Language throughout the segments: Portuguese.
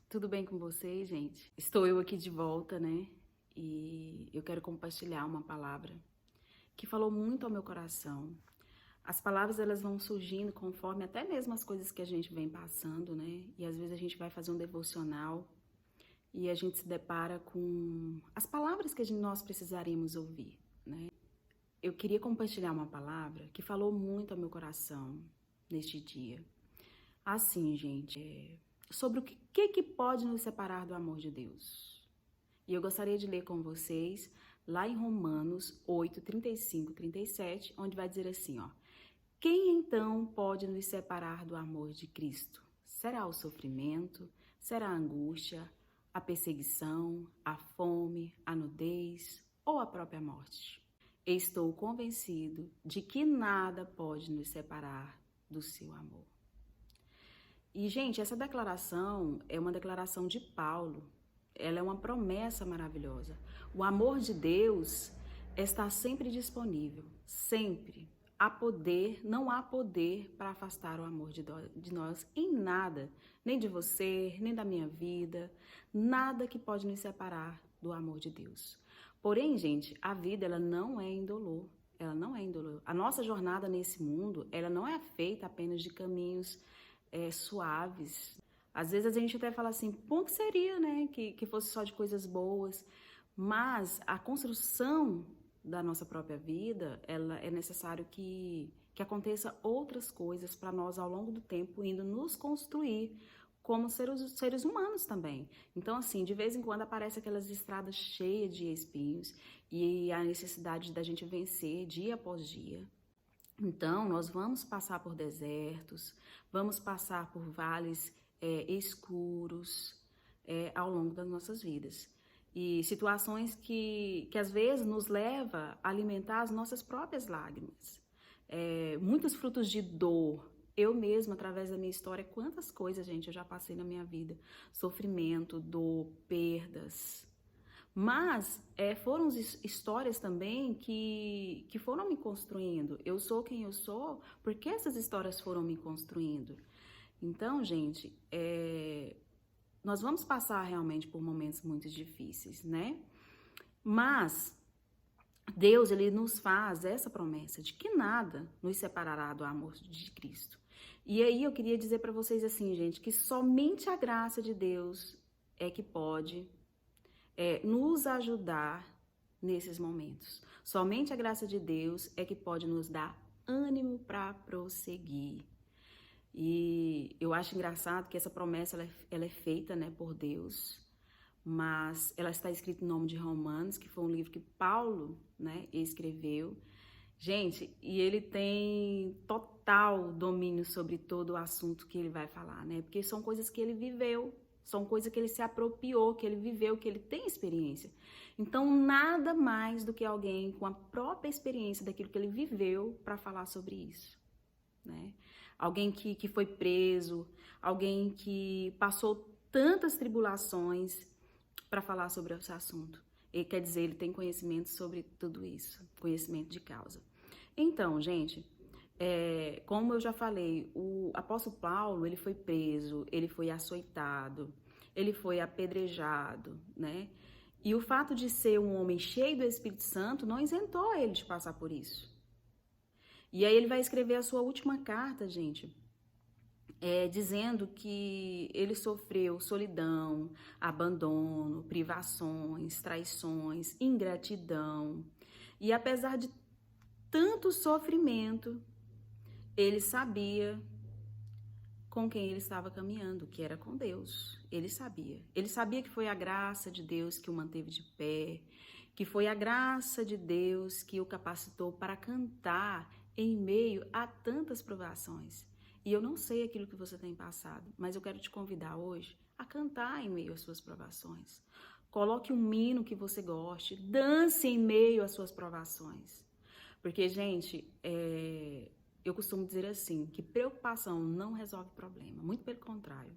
Tudo bem com vocês, gente? Estou eu aqui de volta, né? E eu quero compartilhar uma palavra que falou muito ao meu coração. As palavras, elas vão surgindo conforme até mesmo as coisas que a gente vem passando, né? E às vezes a gente vai fazer um devocional e a gente se depara com as palavras que nós precisaríamos ouvir, né? Eu queria compartilhar uma palavra que falou muito ao meu coração neste dia. Assim, gente, sobre o que pode nos separar do amor de Deus. E eu gostaria de ler com vocês lá em Romanos 8, 35, 37, onde vai dizer assim, ó. Quem então pode nos separar do amor de Cristo? Será o sofrimento? Será a angústia? A perseguição? A fome? A nudez? Ou a própria morte? Estou convencido de que nada pode nos separar do seu amor. E, gente, essa declaração é uma declaração de Paulo. Ela é uma promessa maravilhosa. O amor de Deus está sempre disponível, sempre. Não há poder para afastar o amor de nós em nada, nem de você, nem da minha vida, nada que pode nos separar do amor de Deus. Porém, gente, a vida, ela não é indolor. Ela não é indolor. A nossa jornada nesse mundo, ela não é feita apenas de caminhos suaves. Às vezes a gente até fala assim, bom que seria, né, que fosse só de coisas boas, mas a construção da nossa própria vida, ela é necessário que aconteça outras coisas para nós ao longo do tempo, indo nos construir como seres humanos também. Então, assim, de vez em quando aparecem aquelas estradas cheias de espinhos e a necessidade da gente vencer dia após dia. Então, nós vamos passar por desertos, vamos passar por vales escuros ao longo das nossas vidas. E situações que às vezes nos leva a alimentar as nossas próprias lágrimas. Muitos frutos de dor. Eu mesma, através da minha história, quantas coisas, gente, eu já passei na minha vida. Sofrimento, dor, perdas. Mas foram histórias também que foram me construindo. Eu sou quem eu sou porque essas histórias foram me construindo. Então, gente, nós vamos passar realmente por momentos muito difíceis, né? Mas Deus, ele nos faz essa promessa de que nada nos separará do amor de Cristo. E aí eu queria dizer para vocês assim, gente, que somente a graça de Deus é que pode nos ajudar nesses momentos. Somente a graça de Deus é que pode nos dar ânimo para prosseguir. E eu acho engraçado que essa promessa ela é feita, né, por Deus, mas ela está escrita em nome de Romanos, que foi um livro que Paulo, né, escreveu. Gente, e ele tem total domínio sobre todo o assunto que ele vai falar, né? Porque são coisas que ele viveu, são coisas que ele se apropriou, que ele viveu, que ele tem experiência. Então, nada mais do que alguém com a própria experiência daquilo que ele viveu para falar sobre isso, né? Alguém que foi preso, alguém que passou tantas tribulações para falar sobre esse assunto. Ele quer dizer, ele tem conhecimento sobre tudo isso, conhecimento de causa. Então, gente, como eu já falei, o apóstolo Paulo, ele foi preso, ele foi açoitado, ele foi apedrejado, né? E o fato de ser um homem cheio do Espírito Santo não isentou ele de passar por isso. E aí ele vai escrever a sua última carta, gente, dizendo que ele sofreu solidão, abandono, privações, traições, ingratidão. E apesar de tanto sofrimento, ele sabia com quem ele estava caminhando, que era com Deus. Ele sabia. Ele sabia que foi a graça de Deus que o manteve de pé, que foi a graça de Deus que o capacitou para cantar em meio a tantas provações. E eu não sei aquilo que você tem passado, mas eu quero te convidar hoje a cantar em meio às suas provações. Coloque um hino que você goste, dance em meio às suas provações. Porque, gente, eu costumo dizer assim, que preocupação não resolve problema, muito pelo contrário.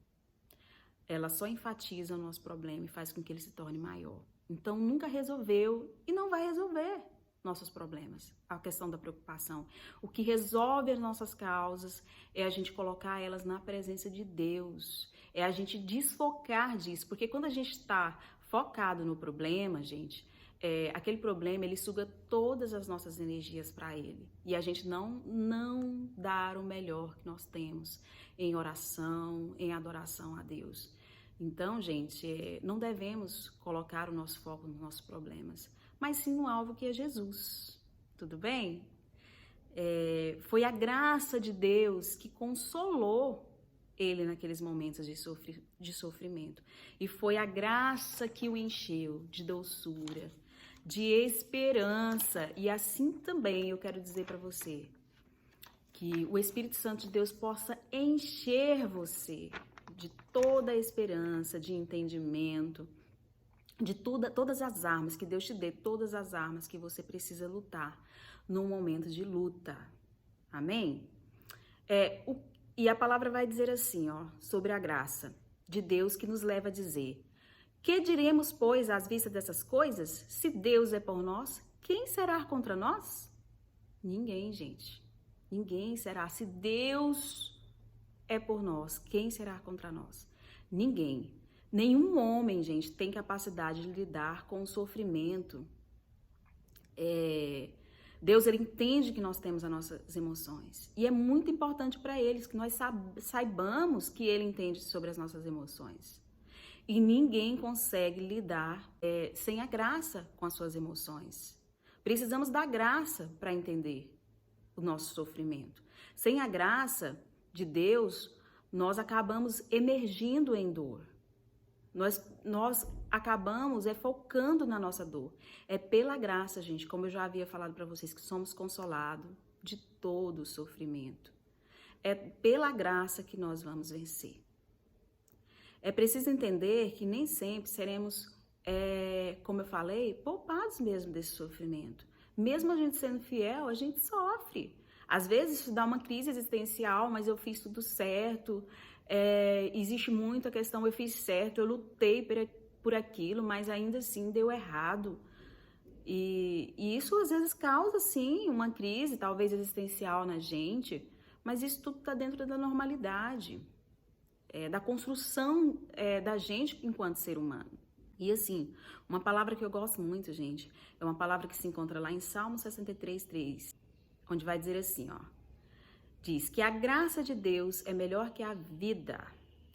Ela só enfatiza o nosso problema e faz com que ele se torne maior. Então, nunca resolveu e não vai resolver. nossos problemas, a questão da preocupação. O que resolve as nossas causas é a gente colocar elas na presença de Deus, é a gente desfocar disso, porque quando a gente está focado no problema, gente, aquele problema, ele suga todas as nossas energias para ele, e a gente não dar o melhor que nós temos em oração, em adoração a Deus. Então, gente, não devemos colocar o nosso foco nos nossos problemas, mas sim no alvo que é Jesus, tudo bem? Foi a graça de Deus que consolou ele naqueles momentos de sofrimento. E foi a graça que o encheu de doçura, de esperança. E assim também eu quero dizer para você, que o Espírito Santo de Deus possa encher você de toda a esperança, de entendimento, de todas as armas, que Deus te dê todas as armas que você precisa lutar no momento de luta. Amém? E a palavra vai dizer assim, sobre a graça de Deus, que nos leva a dizer: que diremos, pois, às vistas dessas coisas? Se Deus é por nós, quem será contra nós? Ninguém, gente. Ninguém será. Se Deus é por nós, quem será contra nós? Ninguém. Nenhum homem, gente, tem capacidade de lidar com o sofrimento. Deus, ele entende que nós temos as nossas emoções. E é muito importante para eles que nós saibamos que ele entende sobre as nossas emoções. E ninguém consegue lidar sem a graça com as suas emoções. Precisamos da graça para entender o nosso sofrimento. Sem a graça de Deus, nós acabamos emergindo em dor. Nós acabamos focando na nossa dor. É pela graça, gente, como eu já havia falado para vocês, que somos consolados de todo o sofrimento. É pela graça que nós vamos vencer. É preciso entender que nem sempre seremos, como eu falei, poupados mesmo desse sofrimento. Mesmo a gente sendo fiel, a gente sofre. Às vezes isso dá uma crise existencial, mas eu fiz tudo certo. Existe muito a questão, eu fiz certo, eu lutei por aquilo, mas ainda assim deu errado. E isso às vezes causa, sim, uma crise, talvez existencial na gente, mas isso tudo está dentro da normalidade, da construção da gente enquanto ser humano. E assim, uma palavra que eu gosto muito, gente, é uma palavra que se encontra lá em Salmo 63:3, onde vai dizer assim, diz que a graça de Deus é melhor que a vida.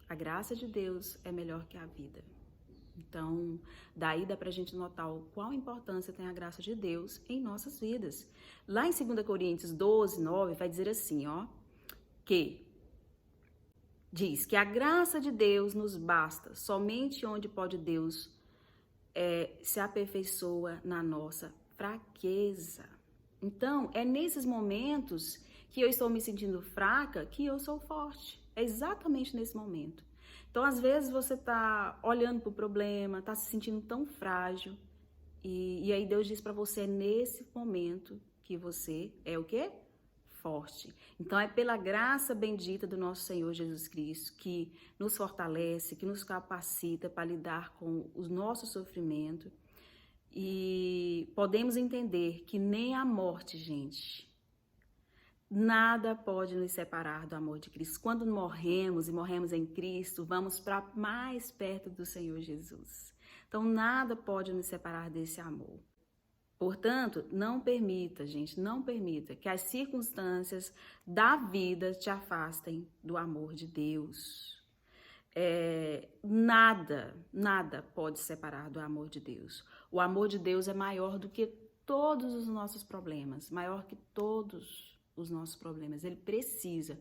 A graça de Deus é melhor que a vida. Então, daí dá pra gente notar qual importância tem a graça de Deus em nossas vidas. Lá em 2 Coríntios 12:9 vai dizer assim, que diz que a graça de Deus nos basta, somente onde pode Deus se aperfeiçoa na nossa fraqueza. Então, é nesses momentos que eu estou me sentindo fraca que eu sou forte. É exatamente nesse momento. Então, às vezes, você está olhando para o problema, está se sentindo tão frágil, e aí Deus diz para você, é nesse momento que você é o quê? Forte. Então, é pela graça bendita do nosso Senhor Jesus Cristo que nos fortalece, que nos capacita para lidar com o nosso sofrimento. E podemos entender que nem a morte, gente, nada pode nos separar do amor de Cristo. Quando morremos e morremos em Cristo, vamos para mais perto do Senhor Jesus. Então, nada pode nos separar desse amor. Portanto, não permita, gente, não permita que as circunstâncias da vida te afastem do amor de Deus. Nada pode separar do amor de Deus. O amor de Deus é maior do que todos os nossos problemas, maior que todos os nossos problemas. Ele precisa,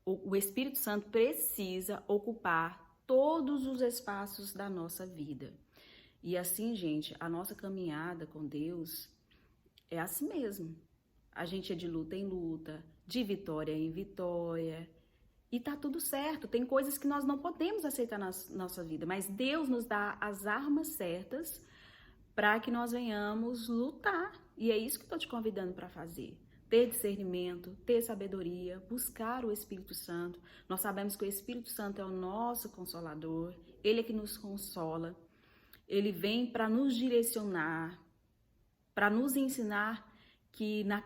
o Espírito Santo precisa ocupar todos os espaços da nossa vida. E assim, gente, a nossa caminhada com Deus é assim mesmo. A gente é de luta em luta, de vitória em vitória. E tá tudo certo. Tem coisas que nós não podemos aceitar na nossa vida, mas Deus nos dá as armas certas para que nós venhamos lutar. E é isso que eu tô te convidando para fazer. Ter discernimento, ter sabedoria, buscar o Espírito Santo. Nós sabemos que o Espírito Santo é o nosso consolador. Ele é que nos consola. Ele vem para nos direcionar. para nos ensinar que a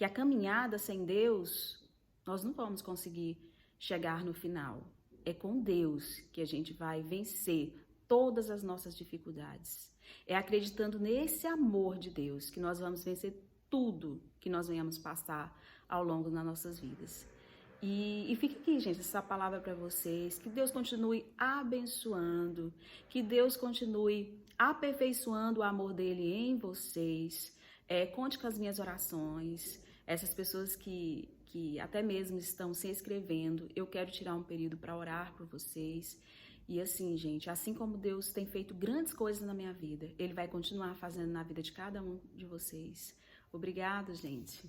caminhada sem Deus, nós não vamos conseguir chegar no final. É com Deus que a gente vai vencer todas as nossas dificuldades. É acreditando nesse amor de Deus que nós vamos vencer tudo que nós venhamos passar ao longo das nossas vidas. E fica aqui, gente, essa palavra para vocês. Que Deus continue abençoando, que Deus continue aperfeiçoando o amor dele em vocês. Conte com as minhas orações. Essas pessoas que até mesmo estão se inscrevendo, eu quero tirar um período para orar por vocês. E assim, gente, assim como Deus tem feito grandes coisas na minha vida, Ele vai continuar fazendo na vida de cada um de vocês. Obrigada, gente.